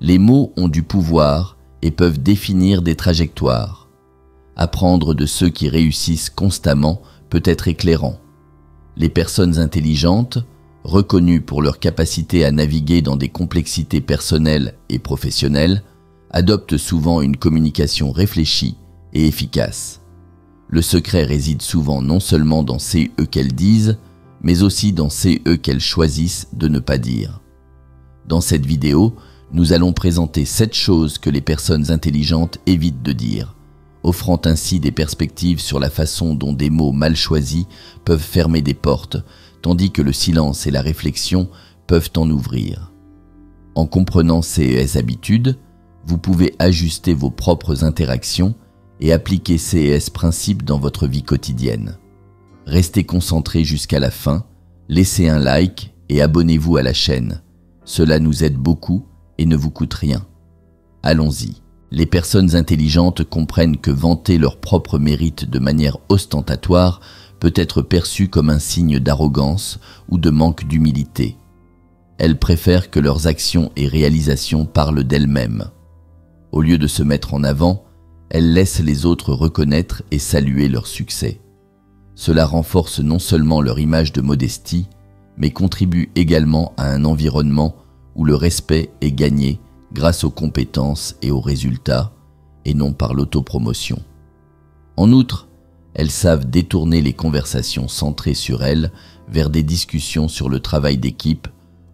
Les mots ont du pouvoir et peuvent définir des trajectoires. Apprendre de ceux qui réussissent constamment peut être éclairant. Les personnes intelligentes, reconnues pour leur capacité à naviguer dans des complexités personnelles et professionnelles, adoptent souvent une communication réfléchie et efficace. Le secret réside souvent non seulement dans ce qu'elles disent, mais aussi dans ce qu'elles choisissent de ne pas dire. Dans cette vidéo, nous allons présenter 7 choses que les personnes intelligentes évitent de dire, offrant ainsi des perspectives sur la façon dont des mots mal choisis peuvent fermer des portes, tandis que le silence et la réflexion peuvent en ouvrir. En comprenant ces habitudes, vous pouvez ajuster vos propres interactions et appliquer ces principes dans votre vie quotidienne. Restez concentrés jusqu'à la fin, laissez un like et abonnez-vous à la chaîne. Cela nous aide beaucoup et ne vous coûte rien. Allons-y. Les personnes intelligentes comprennent que vanter leur propre mérite de manière ostentatoire peut être perçu comme un signe d'arrogance ou de manque d'humilité. Elles préfèrent que leurs actions et réalisations parlent d'elles-mêmes. Au lieu de se mettre en avant, elles laissent les autres reconnaître et saluer leur succès. Cela renforce non seulement leur image de modestie, mais contribue également à un environnement où le respect est gagné grâce aux compétences et aux résultats, et non par l'autopromotion. En outre, elles savent détourner les conversations centrées sur elles vers des discussions sur le travail d'équipe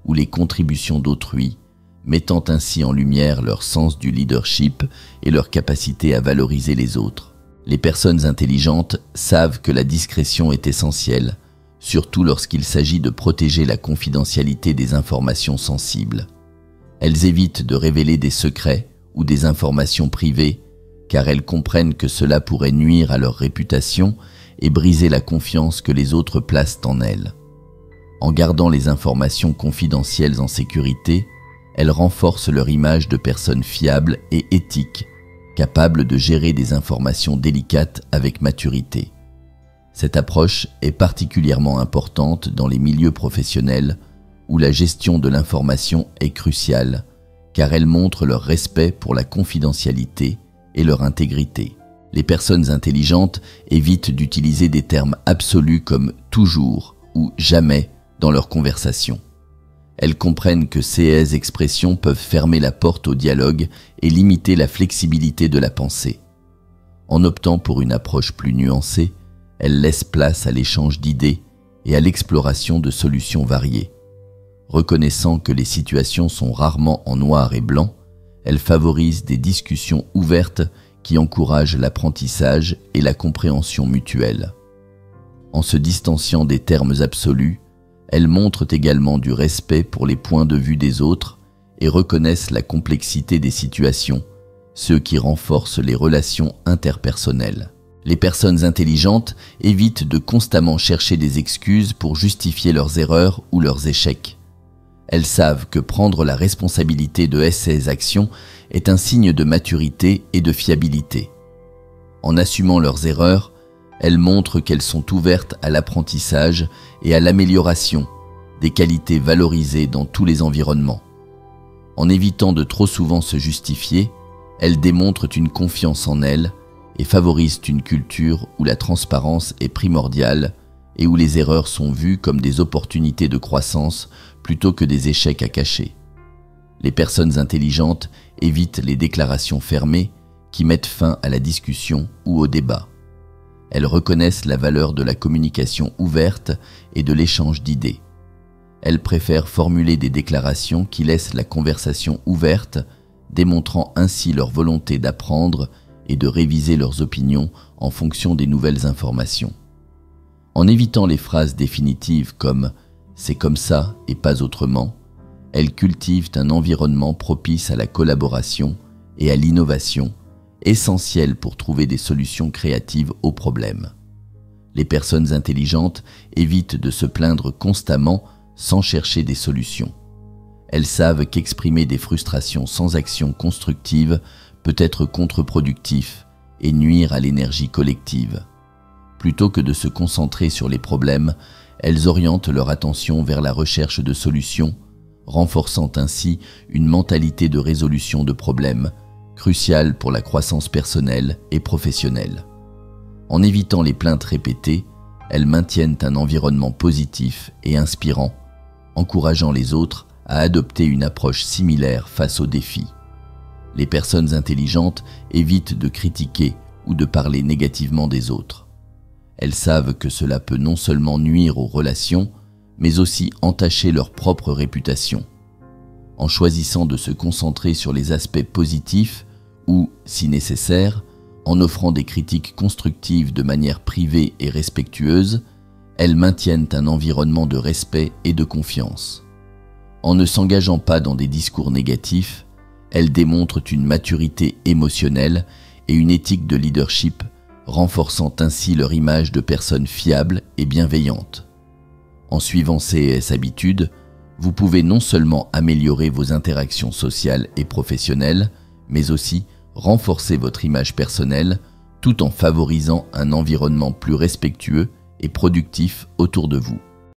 ou les contributions d'autrui, mettant ainsi en lumière leur sens du leadership et leur capacité à valoriser les autres. Les personnes intelligentes savent que la discrétion est essentielle, surtout lorsqu'il s'agit de protéger la confidentialité des informations sensibles. Elles évitent de révéler des secrets ou des informations privées, car elles comprennent que cela pourrait nuire à leur réputation et briser la confiance que les autres placent en elles. En gardant les informations confidentielles en sécurité, elles renforcent leur image de personnes fiables et éthiques, capables de gérer des informations délicates avec maturité. Cette approche est particulièrement importante dans les milieux professionnels où la gestion de l'information est cruciale, car elle montre leur respect pour la confidentialité et leur intégrité. Les personnes intelligentes évitent d'utiliser des termes absolus comme « toujours » ou « jamais » dans leurs conversations. Elles comprennent que ces expressions peuvent fermer la porte au dialogue et limiter la flexibilité de la pensée. En optant pour une approche plus nuancée, elles laissent place à l'échange d'idées et à l'exploration de solutions variées. Reconnaissant que les situations sont rarement en noir et blanc, elles favorisent des discussions ouvertes qui encouragent l'apprentissage et la compréhension mutuelle. En se distanciant des termes absolus, elles montrent également du respect pour les points de vue des autres et reconnaissent la complexité des situations, ce qui renforce les relations interpersonnelles. Les personnes intelligentes évitent de constamment chercher des excuses pour justifier leurs erreurs ou leurs échecs. Elles savent que prendre la responsabilité de ces actions est un signe de maturité et de fiabilité. En assumant leurs erreurs, elles montrent qu'elles sont ouvertes à l'apprentissage et à l'amélioration, des qualités valorisées dans tous les environnements. En évitant de trop souvent se justifier, elles démontrent une confiance en elles et favorisent une culture où la transparence est primordiale et où les erreurs sont vues comme des opportunités de croissance plutôt que des échecs à cacher. Les personnes intelligentes évitent les déclarations fermées qui mettent fin à la discussion ou au débat. Elles reconnaissent la valeur de la communication ouverte et de l'échange d'idées. Elles préfèrent formuler des déclarations qui laissent la conversation ouverte, démontrant ainsi leur volonté d'apprendre et de réviser leurs opinions en fonction des nouvelles informations. En évitant les phrases définitives comme « c'est comme ça et pas autrement », elles cultivent un environnement propice à la collaboration et à l'innovation, essentiel pour trouver des solutions créatives aux problèmes. Les personnes intelligentes évitent de se plaindre constamment sans chercher des solutions. Elles savent qu'exprimer des frustrations sans action constructive peut être contre-productif et nuire à l'énergie collective. Plutôt que de se concentrer sur les problèmes, elles orientent leur attention vers la recherche de solutions renforçant ainsi une mentalité de résolution de problèmes, cruciale pour la croissance personnelle et professionnelle. En évitant les plaintes répétées, elles maintiennent un environnement positif et inspirant, encourageant les autres à adopter une approche similaire face aux défis. Les personnes intelligentes évitent de critiquer ou de parler négativement des autres. Elles savent que cela peut non seulement nuire aux relations, mais aussi entacher leur propre réputation. En choisissant de se concentrer sur les aspects positifs ou, si nécessaire, en offrant des critiques constructives de manière privée et respectueuse, elles maintiennent un environnement de respect et de confiance. En ne s'engageant pas dans des discours négatifs, elles démontrent une maturité émotionnelle et une éthique de leadership, renforçant ainsi leur image de personnes fiables et bienveillantes. En suivant ces habitudes, vous pouvez non seulement améliorer vos interactions sociales et professionnelles, mais aussi renforcer votre image personnelle tout en favorisant un environnement plus respectueux et productif autour de vous.